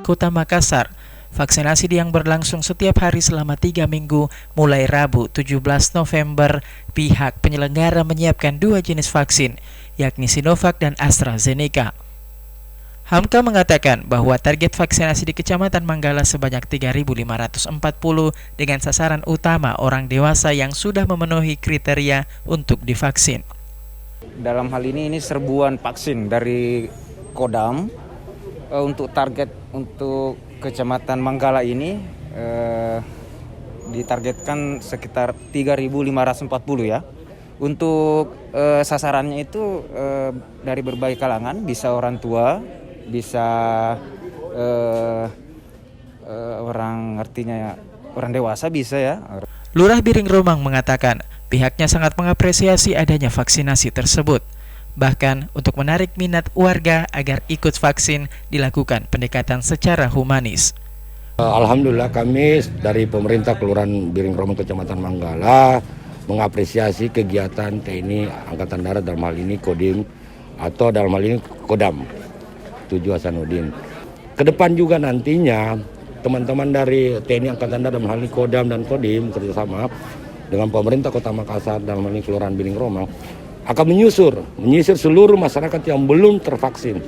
Kota Makassar. Vaksinasi yang berlangsung setiap hari selama 3 minggu mulai Rabu 17 November, pihak penyelenggara menyiapkan 2 jenis vaksin, yakni Sinovac dan AstraZeneca. Hamka mengatakan bahwa target vaksinasi di Kecamatan Manggala sebanyak 3.540 dengan sasaran utama orang dewasa yang sudah memenuhi kriteria untuk divaksin. Dalam hal ini serbuan vaksin dari Kodam untuk target untuk Kecamatan Manggala ini ditargetkan sekitar 3.540 ya. Untuk sasarannya itu dari berbagai kalangan, bisa orang tua, bisa orang dewasa bisa ya. Lurah Biring Romang mengatakan pihaknya sangat mengapresiasi adanya vaksinasi tersebut. Bahkan untuk menarik minat warga agar ikut vaksin dilakukan pendekatan secara humanis. Alhamdulillah kami dari pemerintah Kelurahan Biring Romang Kecamatan Manggala mengapresiasi kegiatan TNI Angkatan Darat dalam hal ini Kodim atau dalam hal ini Kodam 7 Hasanuddin. Kedepan juga nantinya teman-teman dari TNI Angkatan Darat dalam hal ini Kodam dan Kodim kerjasama dengan pemerintah Kota Makassar dalam hal ini Kelurahan Biring Romang akan menyisir seluruh masyarakat yang belum tervaksin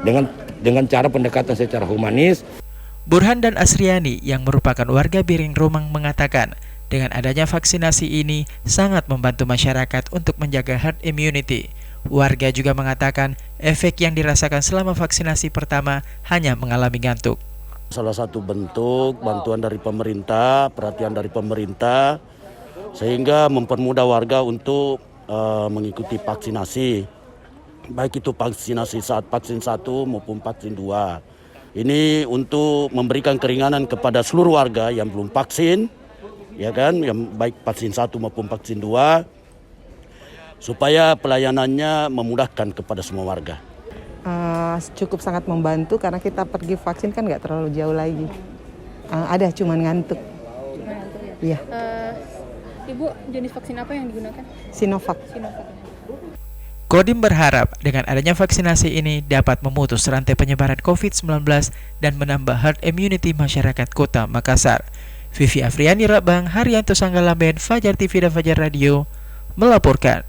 dengan cara pendekatan secara humanis. Burhan dan Asriani yang merupakan warga Biring Romang mengatakan dengan adanya vaksinasi ini sangat membantu masyarakat untuk menjaga herd immunity. Warga juga mengatakan efek yang dirasakan selama vaksinasi pertama hanya mengalami ngantuk. Salah satu bentuk bantuan dari pemerintah, perhatian dari pemerintah, sehingga mempermudah warga untuk mengikuti vaksinasi, baik itu vaksinasi saat vaksin 1 maupun vaksin 2. Ini untuk memberikan keringanan kepada seluruh warga yang belum vaksin, ya kan, yang baik vaksin 1 maupun vaksin 2, supaya pelayanannya memudahkan kepada semua warga. Cukup sangat membantu karena kita pergi vaksin kan nggak terlalu jauh lagi. Ada cuman ngantuk. Iya. Ibu, jenis vaksin apa yang digunakan? Sinovac. Kodim berharap dengan adanya vaksinasi ini dapat memutus rantai penyebaran COVID-19 dan menambah herd immunity masyarakat Kota Makassar. Vivi Afriani Rabang, Haryanto Sanggalaben, Fajar TV dan Fajar Radio melaporkan.